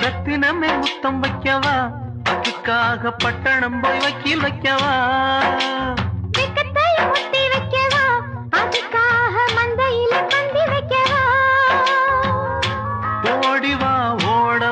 ரத்தினமே முத்தம் வைக்கவா, அதுக்காக பட்டணம் போய் வக்கீல் வைக்கவா, வெக்கத்தையும் முத்தி வைக்கவா, அதுக்காக மந்தையில பந்தி வைக்கவா. ஓடிவா ஓட